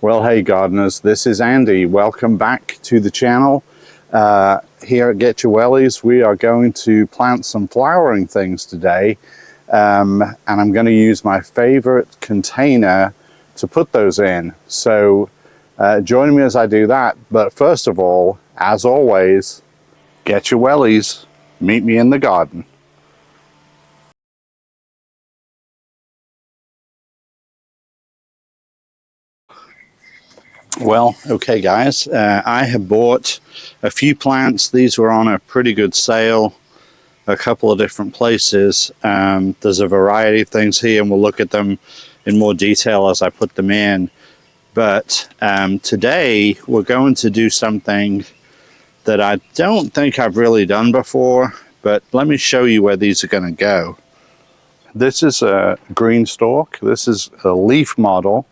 Well, hey gardeners, this is Andy. Welcome back to the channel. Here at Get Your Wellies, we are going to plant some flowering things today. And I'm going to use my favorite container to put those in. So join me as I do that. But first of all, as always, get your wellies. Meet me in the garden. Well, okay guys, I have bought a few plants. These were on a pretty good sale, a couple of different places. There's a variety of things here and we'll look at them in more detail as I put them in. But today we're going to do something that I don't think I've really done before, but let me show you where these are going to go. This is a GreenStalk. This is a leaf model.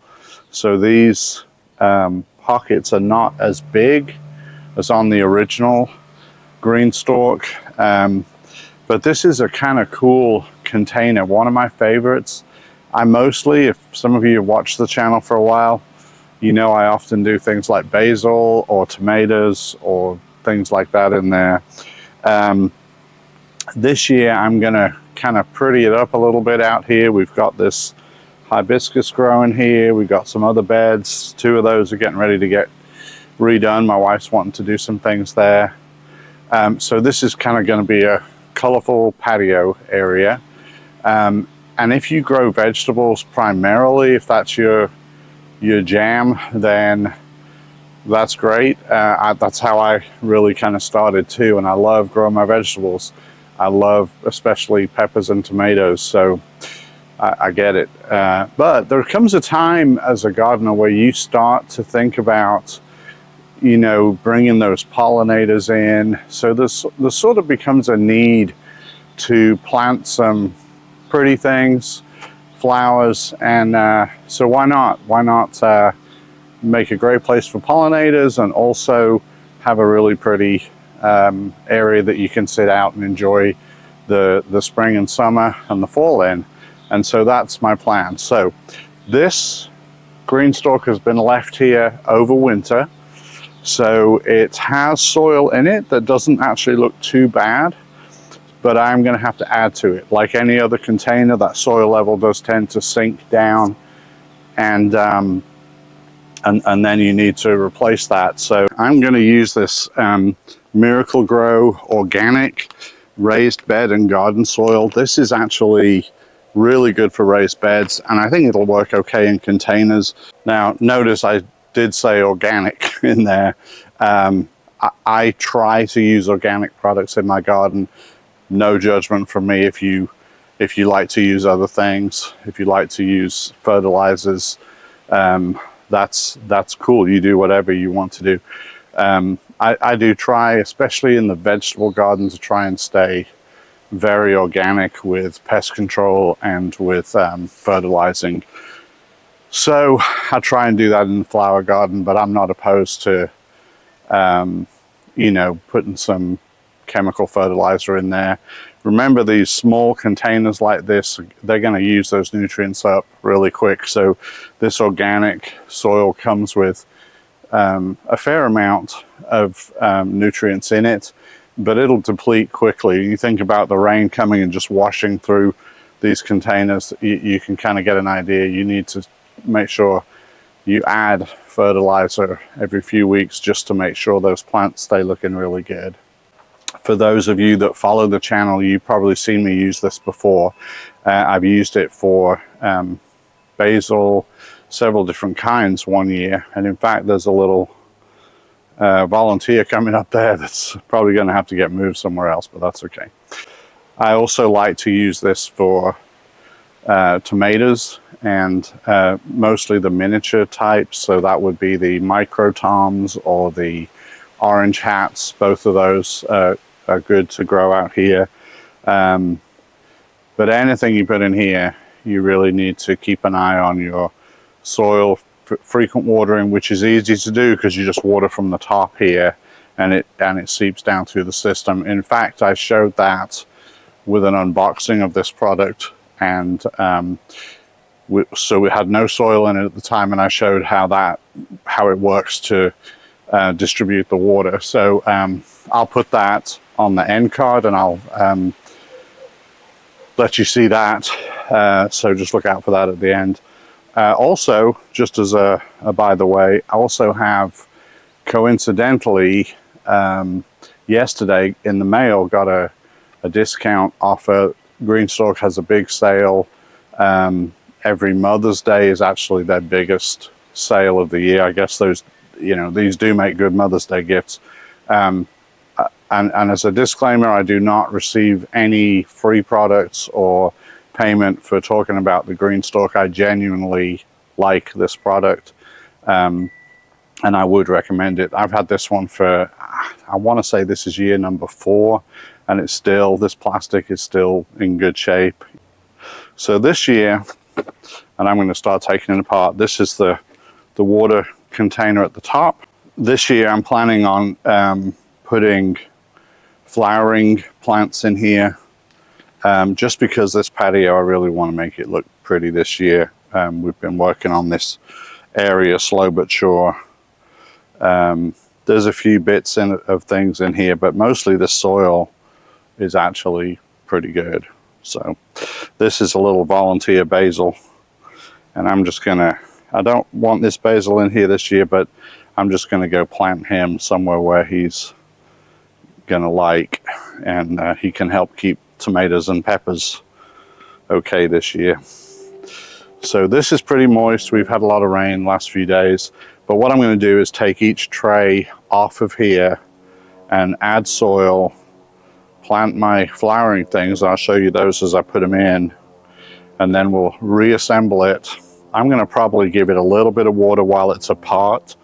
So these pockets are not as big as on the original GreenStalk, but this is a kind of cool container, one of my favorites. I mostly, if some of you have watched the channel for a while, you know I often do things like basil or tomatoes or things like that in there. This year I'm gonna kind of pretty it up a little bit out here. We've got this hibiscus growing here. We've got some other beds. Two of those are getting ready to get redone. My wife's wanting to do some things there. So this is kind of going to be a colorful patio area. And if you grow vegetables primarily, if that's your jam, then that's great. That's how I really kind of started too. And I love growing my vegetables. I love especially peppers and tomatoes. So I get it. But there comes a time as a gardener where you start to think about, you know, bringing those pollinators in. So there sort of becomes a need to plant some pretty things, flowers, and so why not? Why not make a great place for pollinators and also have a really pretty area that you can sit out and enjoy the spring and summer and the fall in. And so that's my plan. So this GreenStalk has been left here over winter. So it has soil in it that doesn't actually look too bad, but I'm going to have to add to it. Like any other container, that soil level does tend to sink down, and then you need to replace that. So I'm going to use this Miracle Grow organic raised bed and garden soil. This is actually really good for raised beds, and I think it'll work okay in containers. Now notice I did say organic in there. I try to use organic products in my garden. No judgment from me if you like to use other things, if you like to use fertilizers, that's cool. You do whatever you want to do. I do try, especially in the vegetable garden, to try and stay very organic with pest control and with fertilizing. So I try and do that in the flower garden, but I'm not opposed to, you know, putting some chemical fertilizer in there. Remember, these small containers like this, they're going to use those nutrients up really quick. So this organic soil comes with a fair amount of nutrients in it, but it'll deplete quickly. You think about the rain coming and just washing through these containers, you can kind of get an idea. You need to make sure you add fertilizer every few weeks just to make sure those plants stay looking really good. For those of you that follow the channel, you've probably seen me use this before. I've used it for basil, several different kinds one year, and in fact there's a little volunteer coming up there that's probably going to have to get moved somewhere else, but that's okay. I also like to use this for tomatoes, and mostly the miniature types, so that would be the micro toms or the orange hats. Both of those are good to grow out here, but anything you put in here, you really need to keep an eye on your soil. Frequent watering, which is easy to do because you just water from the top here and it seeps down through the system. In fact, I showed that with an unboxing of this product, and so we had no soil in it at the time, and I showed how it works to distribute the water. So I'll put that on the end card, and I'll let you see that. So just look out for that at the end. Also, just as a by the way, I also have coincidentally yesterday in the mail got a discount offer. GreenStalk has a big sale. Every Mother's Day is actually their biggest sale of the year. I guess those, these do make good Mother's Day gifts. And as a disclaimer, I do not receive any free products or payment for talking about the GreenStalk. I genuinely like this product, and I would recommend it. I've had this one for, I want to say this is year number 4, and it's still, this plastic is still in good shape. So this year, and I'm going to start taking it apart, this is the water container at the top. This year I'm planning on putting flowering plants in here, just because this patio, I really want to make it look pretty this year. We've been working on this area slow but sure. There's a few bits of things in here, but mostly the soil is actually pretty good. So this is a little volunteer basil, and I'm just gonna, I don't want this basil in here this year, but I'm just gonna go plant him somewhere where he's gonna like, and he can help keep tomatoes and peppers okay this year. So this is pretty moist. We've had a lot of rain the last few days, but what I'm going to do is take each tray off of here and add soil, plant my flowering things. I'll show you those as I put them in, and then we'll reassemble it. I'm going to probably give it a little bit of water while it's apart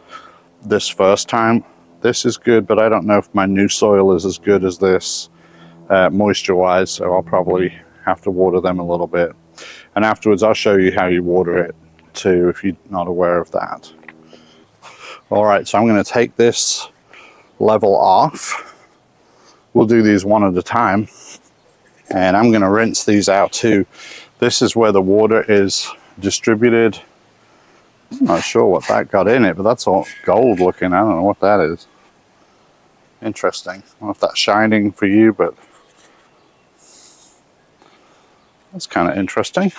this first time. This is good, but I don't know if my new soil is as good as this moisture wise, so I'll probably have to water them a little bit. And afterwards I'll show you how you water it too, if you're not aware of that. All right, so I'm going to take this level off. We'll do these one at a time, and I'm going to rinse these out too. This is where the water is distributed. I'm not sure what that got in it, but that's all gold looking. I don't know what that is. Interesting. I don't know if that's shining for you, but that's kind of interesting.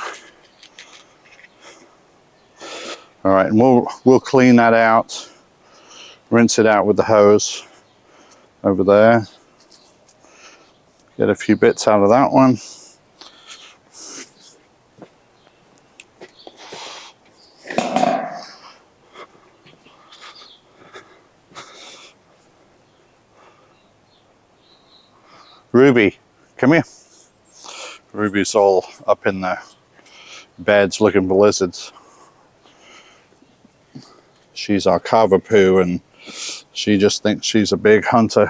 All right, and we'll clean that out, rinse it out with the hose over there. Get a few bits out of that one. Ruby, come here. Ruby's all up in the beds looking for lizards. She's our cavapoo, and she just thinks she's a big hunter.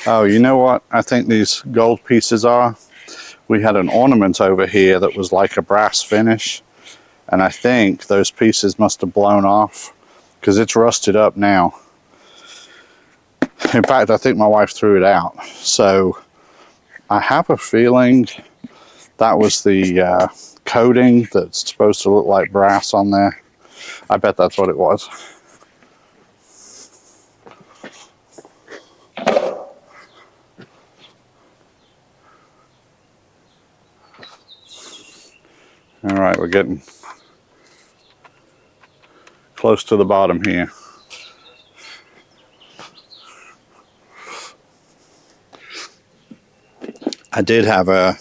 Oh, you know what I think these gold pieces are? We had an ornament over here that was like a brass finish, and I think those pieces must have blown off because it's rusted up now. In fact, I think my wife threw it out. So I have a feeling that was the coating that's supposed to look like brass on there. I bet that's what it was. All right, we're getting close to the bottom here. I did have a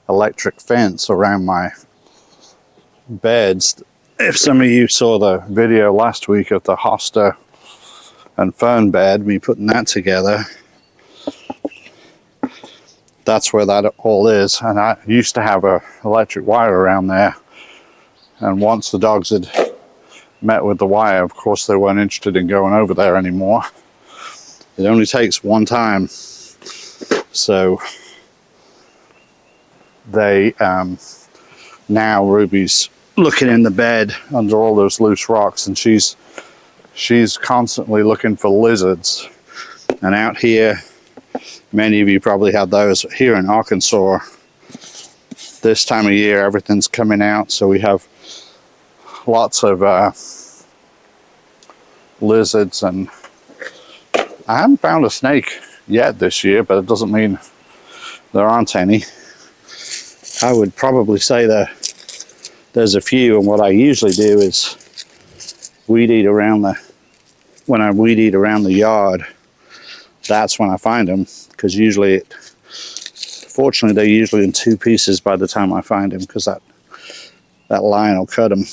electric fence around my beds. If some of you saw the video last week of the hosta and fern bed, me putting that together, that's where that all is. And I used to have a electric wire around there, and once the dogs had met with the wire, of course they weren't interested in going over there anymore. It only takes one time. So they now Ruby's looking in the bed under all those loose rocks, and she's constantly looking for lizards. And out here, many of you probably have those. Here in Arkansas, this time of year, everything's coming out, so we have lots of lizards, and I haven't found a snake yet this year, but it doesn't mean there aren't any. I would probably say that there's a few, and what I usually do is weed eat around when I weed eat around the yard, that's when I find them, because usually fortunately they're usually in two pieces by the time I find them, because that line will cut them.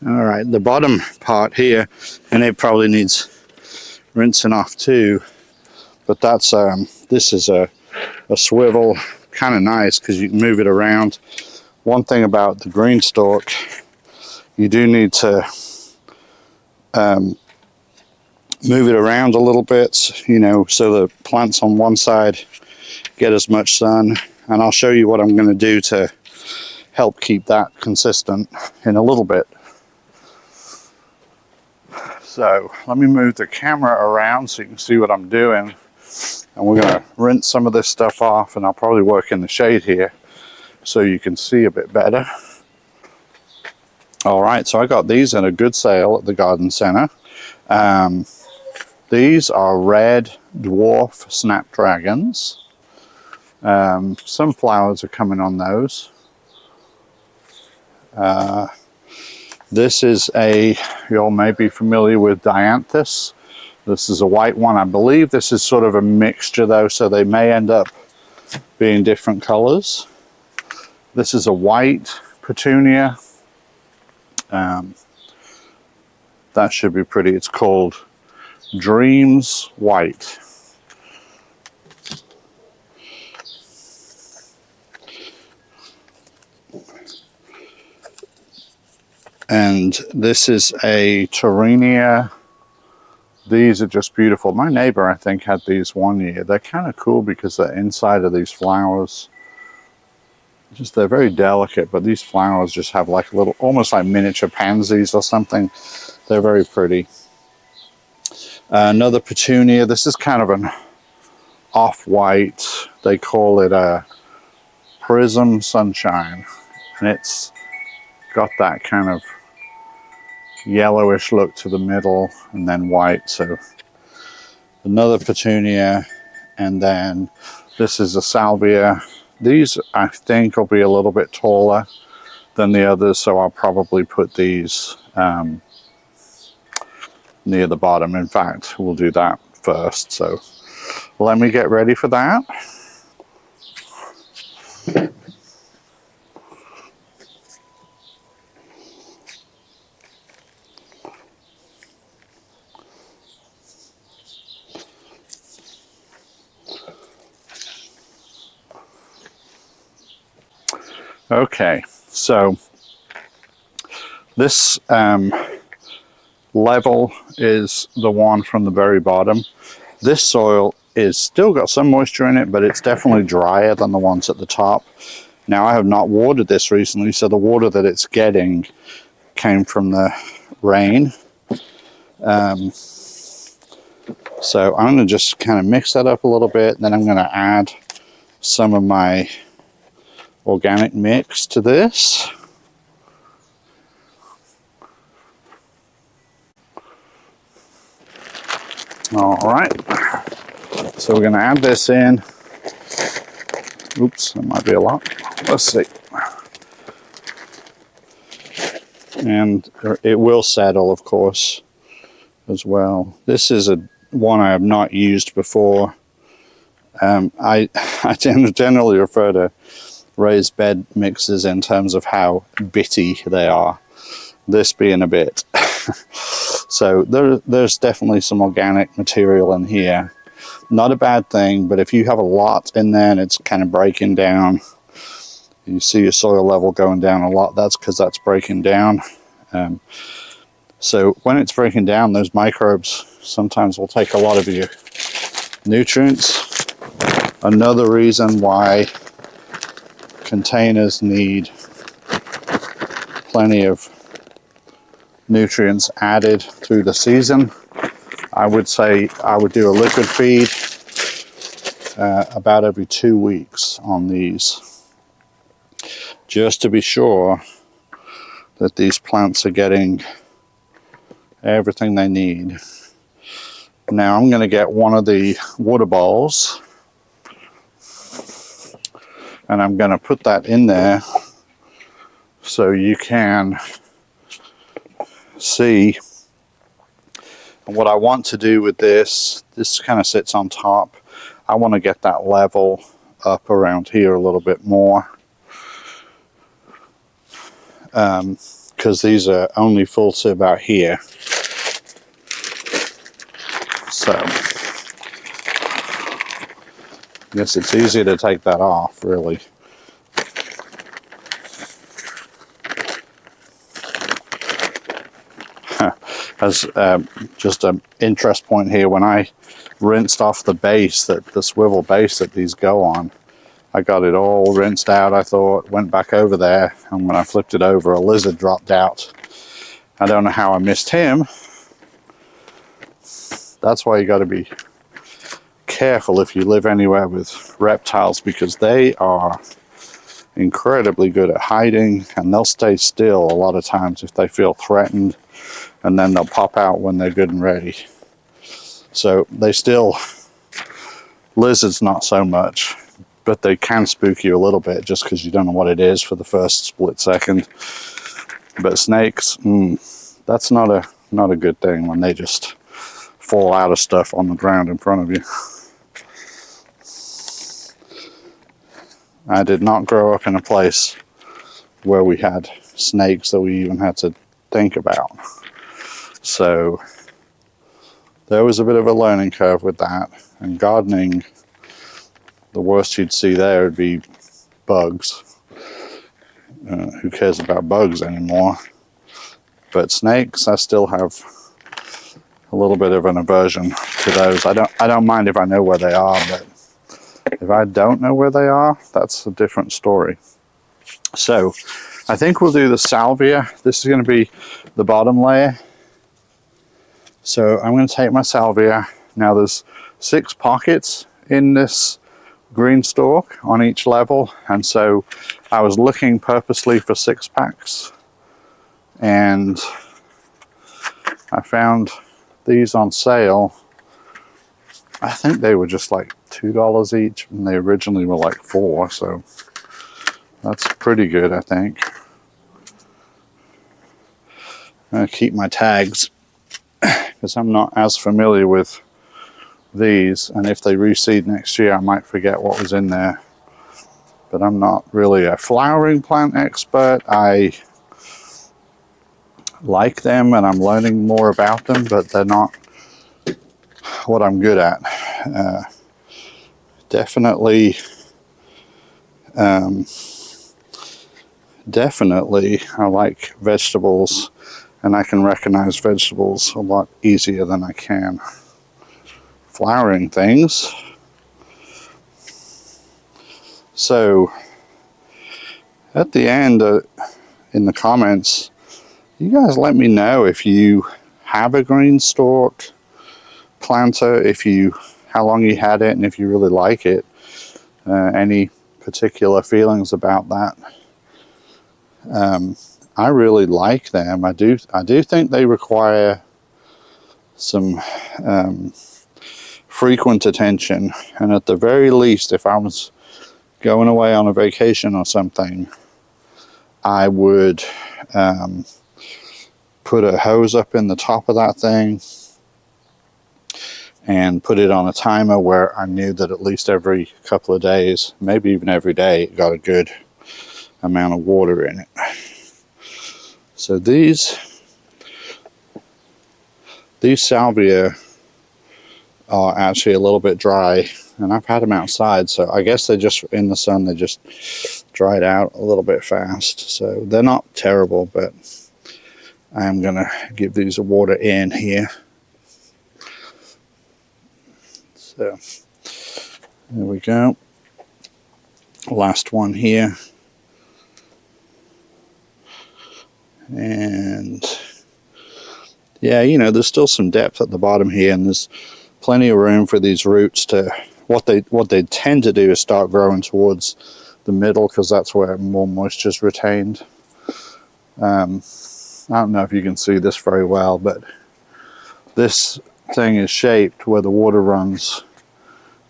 All right, the bottom part here, and it probably needs rinsing off too, but that's this is a swivel, kind of nice because you can move it around. One thing about the GreenStalk, you do need to move it around a little bit, you know, so the plants on one side get as much sun, and I'll show you what I'm going to do to help keep that consistent in a little bit. So let me move the camera around so you can see what I'm doing, and we're going to rinse some of this stuff off, and I'll probably work in the shade here so you can see a bit better. All right, so I got these in a good sale at the garden center. These are red dwarf snapdragons. Some flowers are coming on those. This is you all may be familiar with dianthus. This is a white one. I believe this is sort of a mixture though, so they may end up being different colors. This is a white petunia. That should be pretty. It's called Dreams White. And this is a Torrenia. These are just beautiful. My neighbor, I think, had these one year. They're kind of cool because the inside of these flowers, they're very delicate, but these flowers just have like a little, almost like miniature pansies or something. They're very pretty. Another petunia. This is kind of an off-white. They call it a prism sunshine, and it's got that kind of yellowish look to the middle and then white. So another petunia, and then this is a salvia. These I think will be a little bit taller than the others, so I'll probably put these near the bottom. In fact, we'll do that first. So let me get ready for that. Okay, so this level is the one from the very bottom. This soil is still got some moisture in it, but it's definitely drier than the ones at the top. Now, I have not watered this recently, so the water that it's getting came from the rain. So I'm going to just kind of mix that up a little bit, then I'm going to add some of my organic mix to this. All right, so we're going to add this in. Oops, that might be a lot. Let's see. And it will settle, of course, as well. This is one I have not used before. I generally refer to raised bed mixes in terms of how bitty they are, this being a bit. So there's definitely some organic material in here. Not a bad thing, but if you have a lot in there and it's kind of breaking down, you see your soil level going down a lot, that's because that's breaking down. So when it's breaking down, those microbes sometimes will take a lot of your nutrients. Another reason why containers need plenty of nutrients added through the season. I would say I would do a liquid feed about every 2 weeks on these, just to be sure that these plants are getting everything they need. Now I'm going to get one of the water bowls and I'm going to put that in there so you can see. And what I want to do with this kind of sits on top. I want to get that level up around here a little bit more, because these are only full to about here. So I guess it's easy to take that off, really. As just an interest point here, when I rinsed off the base, the swivel base that these go on, I got it all rinsed out, I thought, went back over there, and when I flipped it over, a lizard dropped out. I don't know how I missed him. That's why you got to be careful if you live anywhere with reptiles, because they are incredibly good at hiding, and they'll stay still a lot of times if they feel threatened, and then they'll pop out when they're good and ready. So they still, lizards not so much, but they can spook you a little bit just because you don't know what it is for the first split second. But snakes, that's not a good thing when they just fall out of stuff on the ground in front of you. I did not grow up in a place where we had snakes that we even had to think about. So there was a bit of a learning curve with that. And gardening, the worst you'd see there would be bugs. Who cares about bugs anymore? But snakes, I still have a little bit of an aversion to those. I don't mind if I know where they are, but if I don't know where they are, that's a different story. So I think we'll do the salvia. This is going to be the bottom layer. So I'm going to take my salvia. Now there's 6 pockets in this GreenStalk on each level, and so I was looking purposely for 6-packs, and I found these on sale. I think they were just like $2 each, and they originally were like $4, so that's pretty good, I think. I'm going to keep my tags because I'm not as familiar with these, and if they reseed next year I might forget what was in there. But I'm not really a flowering plant expert. I like them and I'm learning more about them, but they're not what I'm good at. Definitely I like vegetables, and I can recognize vegetables a lot easier than I can flowering things. So at the end, in the comments, you guys let me know if you have a GreenStalk planter, how long you had it, and if you really like it. Any particular feelings about that? I really like them. I do think they require some frequent attention, and at the very least, if I was going away on a vacation or something, I would put a hose up in the top of that thing and put it on a timer where I knew that at least every couple of days, maybe even every day, it got a good amount of water in it. So these salvia are actually a little bit dry, and I've had them outside, so I guess they're just in the sun, they just dried out a little bit fast. So they're not terrible, but I am gonna give these a water in here. So there we go. Last one here. And yeah, you know, there's still some depth at the bottom here, and there's plenty of room for these roots to, what they tend to do is start growing towards the middle, because that's where more moisture is retained. I don't know if you can see this very well, but this thing is shaped where the water runs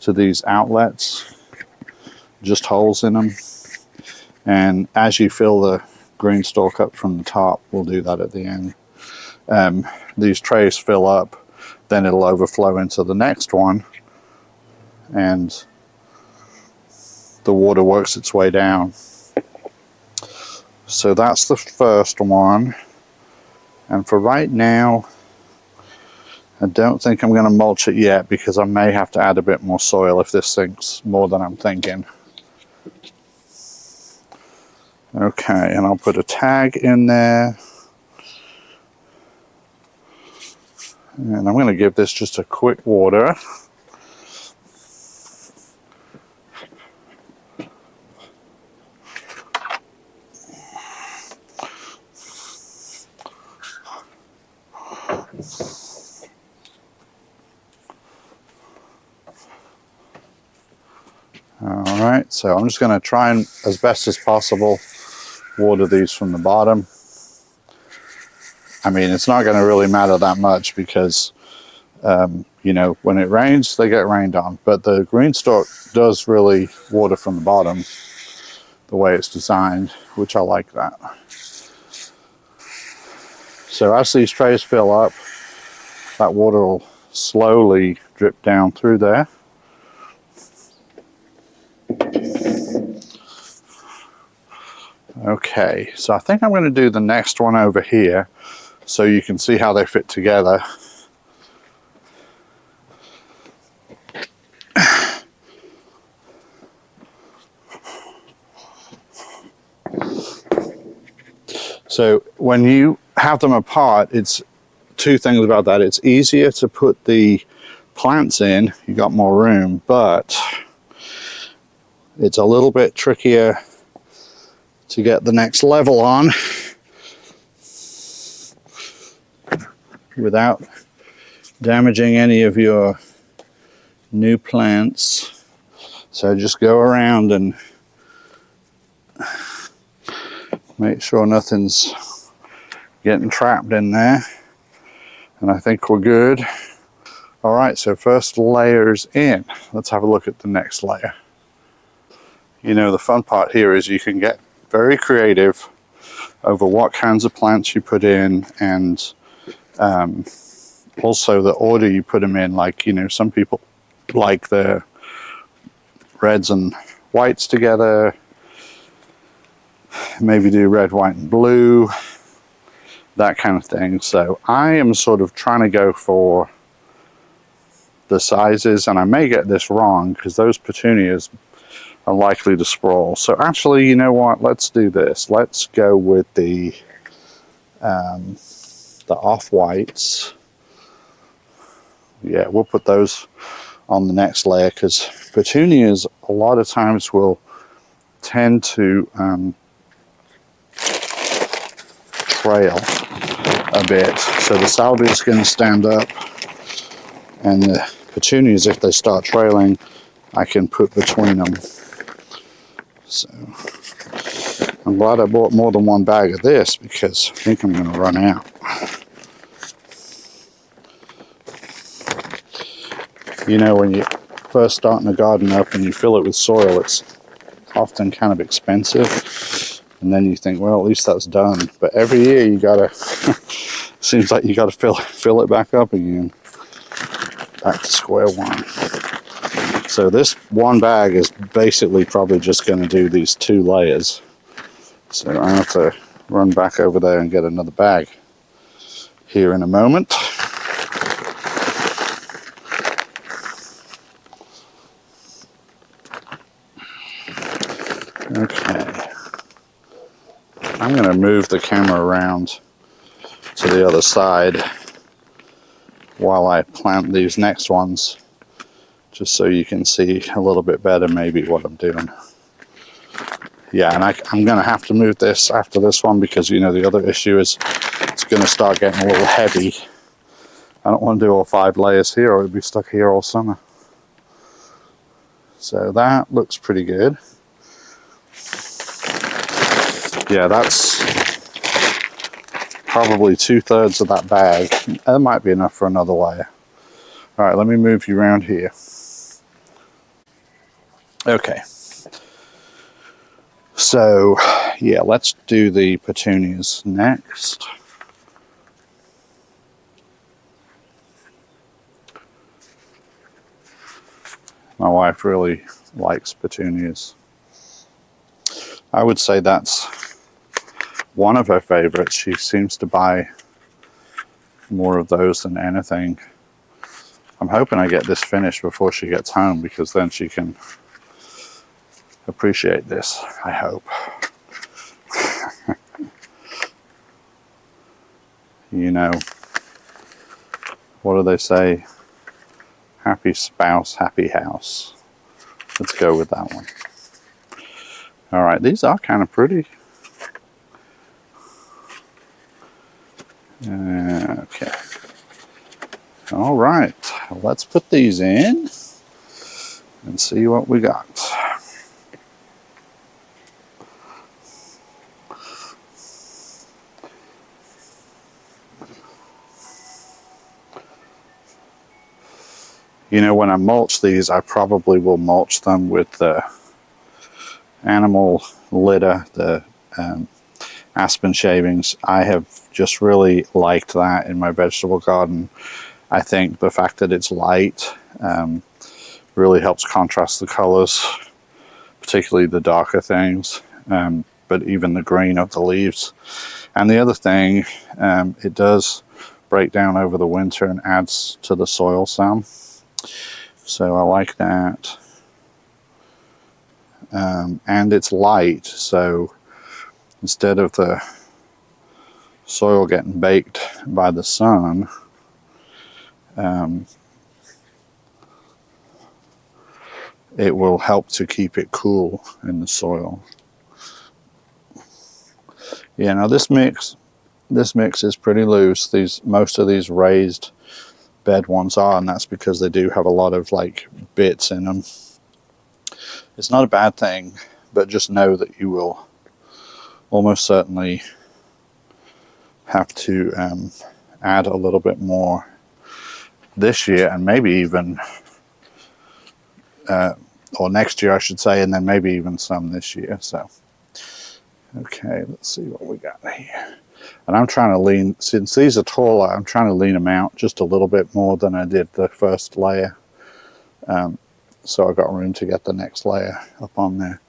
to these outlets, just holes in them. And as you fill the green stalk up from the top, we'll do that at the end, these trays fill up, then it'll overflow into the next one, and the water works its way down. So that's the first one. And for right now, I don't think I'm going to mulch it yet, because I may have to add a bit more soil if this sinks more than I'm thinking. Okay, and I'll put a tag in there. And I'm going to give this just a quick water. Alright, so I'm just going to try and, as best as possible, water these from the bottom. I mean, it's not going to really matter that much, because you know, when it rains, they get rained on. But the GreenStalk does really water from the bottom, the way it's designed, which I like that. So as these trays fill up, that water will slowly drip down through there. Okay, so I think I'm going to do the next one over here, so you can see how they fit together. So when you have them apart, it's two things about that. It's easier to put the plants in, you got more room, but it's a little bit trickier to get the next level on without damaging any of your new plants. So just go around and make sure nothing's getting trapped in there, and I think we're good. All right, so first layer's in. Let's have a look at the next layer. You know, the fun part here is you can get very creative over what kinds of plants you put in, and also the order you put them in. Like, you know, some people like the reds and whites together, maybe do red, white, and blue, that kind of thing. So I am sort of trying to go for the sizes, and I may get this wrong because those petunias are likely to sprawl. So actually, you know what, let's do this. Let's go with the off-whites. Yeah, we'll put those on the next layer, because petunias a lot of times will tend to trail a bit. So the salvia is going to stand up, and the petunias, if they start trailing, I can put between them. So I'm glad I bought more than one bag of this, because I think I'm going to run out. You know, when you first starting a garden up and you fill it with soil, it's often kind of expensive, and then you think, well, at least that's done. But every year you gotta seems like you gotta fill it back up again, back to square one. So this one bag is basically probably just going to do these 2 layers. So I have to run back over there and get another bag here in a moment. Okay, I'm going to move the camera around to the other side while I plant these next ones, just so you can see a little bit better maybe what I'm doing. Yeah, and I'm going to have to move this after this one because, you know, the other issue is it's going to start getting a little heavy. I don't want to do all 5 layers here or it'll be stuck here all summer. So that looks pretty good. Yeah, that's probably 2/3 of that bag. That might be enough for another layer. All right, let me move you around here. Okay. So, yeah, let's do the petunias next. My wife really likes petunias. I would say that's one of her favorites. She seems to buy more of those than anything. I'm hoping I get this finished before she gets home because then she can appreciate this, I hope. You know, what do they say? Happy spouse, happy house. Let's go with that one. All right, these are kind of pretty. Okay. All right, let's put these in and see what we got. You know, when I mulch these, I probably will mulch them with the animal litter, the aspen shavings. I have just really liked that in my vegetable garden. I think the fact that it's light really helps contrast the colors, particularly the darker things, but even the green of the leaves. And the other thing, it does break down over the winter and adds to the soil some. So I like that. And it's light, so instead of the soil getting baked by the sun, it will help to keep it cool in the soil. Yeah, now this mix is pretty loose. Most of these raised bed ones are, and that's because they do have a lot of like bits in them. It's not a bad thing, but just know that you will almost certainly have to add a little bit more this year, and maybe even or next year I should say, and then maybe even some this year. So okay, let's see what we got here. And I'm trying to lean, since these are taller, I'm trying to lean them out just a little bit more than I did the first layer. So I've got room to get the next layer up on there.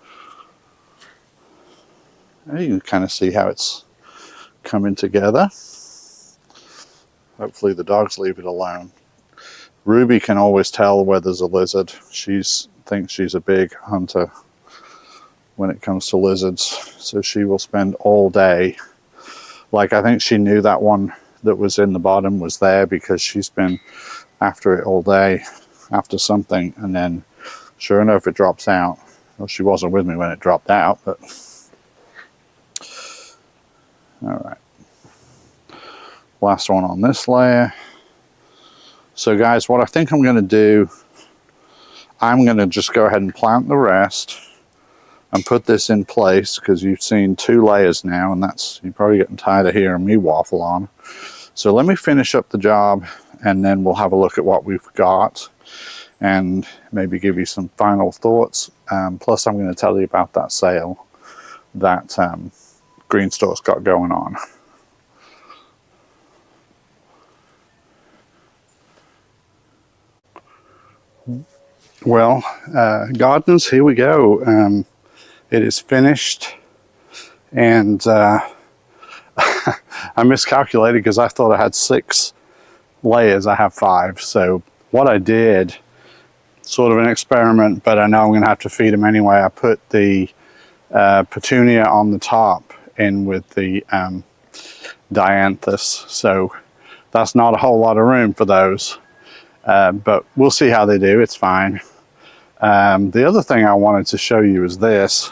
And you can kind of see how it's coming together. Hopefully the dogs leave it alone. Ruby can always tell where there's a lizard. She thinks she's a big hunter when it comes to lizards. So she will spend all day. Like, I think she knew that one that was in the bottom was there because she's been after it all day, after something, and then sure enough it drops out. Well, she wasn't with me when it dropped out, but all right. Last one on this layer. So guys, what I think I'm going to do, I'm going to just go ahead and plant the rest and put this in place because you've seen 2 layers now, and you're probably getting tired of hearing me waffle on. So let me finish up the job and then we'll have a look at what we've got and maybe give you some final thoughts. Plus I'm going to tell you about that sale that GreenStalk's got going on. Well, gardeners, here we go. It is finished, and I miscalculated because I thought I had 6 layers. I have 5. So what I did, sort of an experiment, but I know I'm going to have to feed them anyway. I put the petunia on the top in with the dianthus. So that's not a whole lot of room for those, but we'll see how they do. It's fine. The other thing I wanted to show you is this.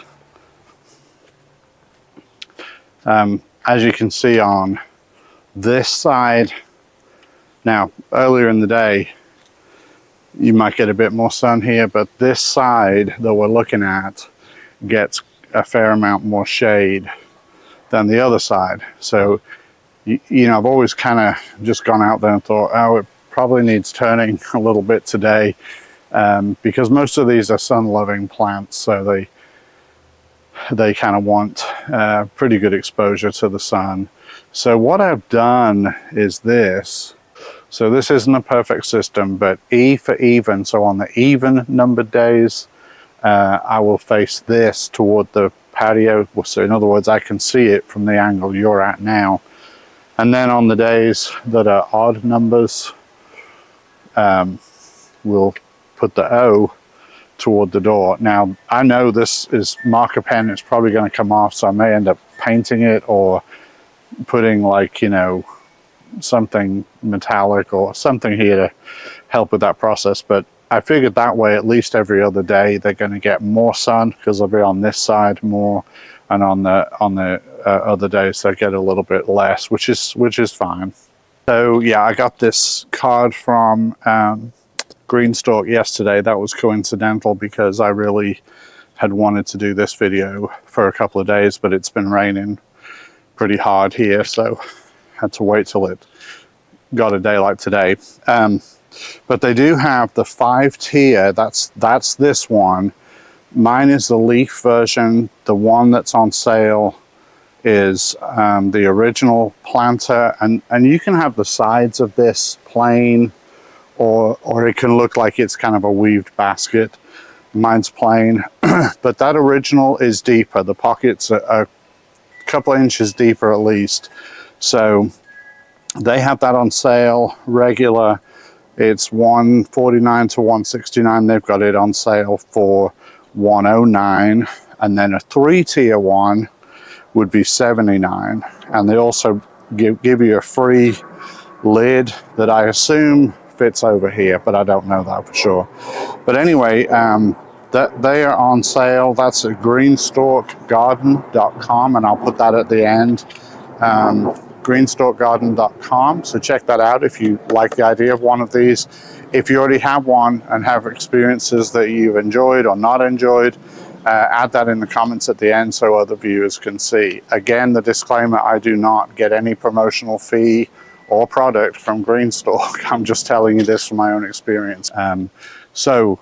As you can see on this side, now earlier in the day, you might get a bit more sun here, but this side that we're looking at gets a fair amount more shade than the other side. So, you know, I've always kind of just gone out there and thought, oh, it probably needs turning a little bit today, because most of these are sun-loving plants, so they kind of want pretty good exposure to the sun. So what I've done is this. So this isn't a perfect system, but E for even. So on the even numbered days, I will face this toward the patio. So in other words, I can see it from the angle you're at now. And then on the days that are odd numbers, we'll put the O toward the door. Now, I know this is marker pen, it's probably going to come off, so I may end up painting it or putting, like, you know, something metallic or something here to help with that process. But I figured that way, at least every other day, they're going to get more sun because they'll be on this side more, and on the other days they get a little bit less, which is fine. So yeah, I got this card from GreenStalk yesterday. That was coincidental because I really had wanted to do this video for a couple of days, but it's been raining pretty hard here, so had to wait till it got a day like today. But they do have the 5-tier. That's this one. Mine is the leaf version. The one that's on sale is the original planter, and you can have the sides of this plain, or it can look like it's kind of a weaved basket. Mine's plain, but that original is deeper. The pockets are a couple of inches deeper at least. So they have that on sale, regular. It's $149 to $169. They've got it on sale for $109, and then a 3-tier one would be $79. And they also give you a free lid that I assume fits over here, but I don't know that for sure. But anyway, that they are on sale. That's at GreenStalkGarden.com, and I'll put that at the end. GreenStalkGarden.com. So check that out if you like the idea of one of these. If you already have one and have experiences that you've enjoyed or not enjoyed, add that in the comments at the end so other viewers can see. Again, the disclaimer, I do not get any promotional fee or product from GreenStalk. I'm just telling you this from my own experience. So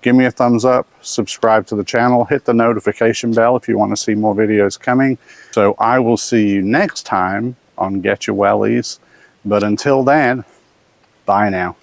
give me a thumbs up, subscribe to the channel, hit the notification bell if you want to see more videos coming. So I will see you next time on Get Your Wellies. But until then, bye now.